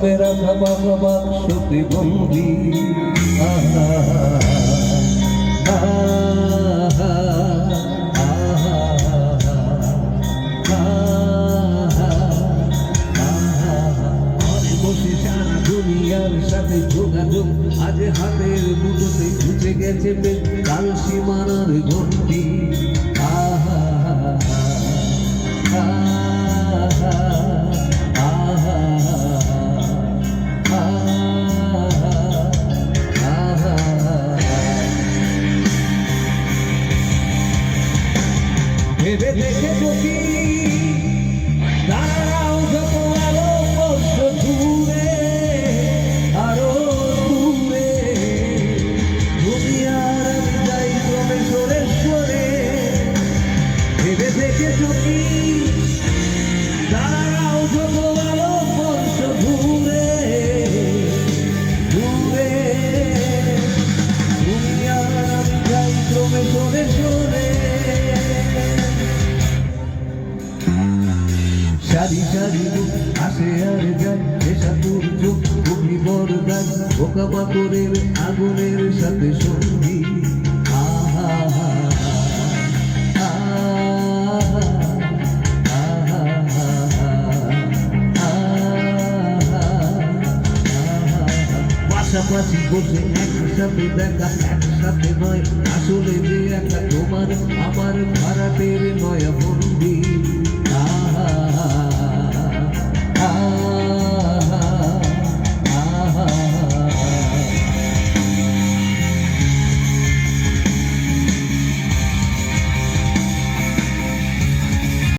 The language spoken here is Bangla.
জমে রাখা বাবা বাক্সতে বন্দি বসে সারা দুনিয়ার সাথে যোগাযোগ আজ হাতের মুঠোতে ঘুচে গেছে কাল সীমানার ঘন্টি ভেবে দেখেছো কি দাঁড়াও যত আলো বর্ষ দূরে আরো দূরে দুনিয়ার আমি যাই ক্রমে সরে সরে ভেবে দেখেছো কি দাঁড়াও যত আলো বর্ষ দূরে দূরে দুনিয়ার আমি যাই ক্রমে সরে সরে সারি সারি আসে আর যায় এসা তোর চোখ তুমি বড় গাছ বোকা পাথরের আগুনের সাথে সঙ্গী আহা পাশাপাশি বসে একসাথে দেখা একসাথে নয় আসলে যে একা তোমার আমার ভাড়াটের নয়া বন্দি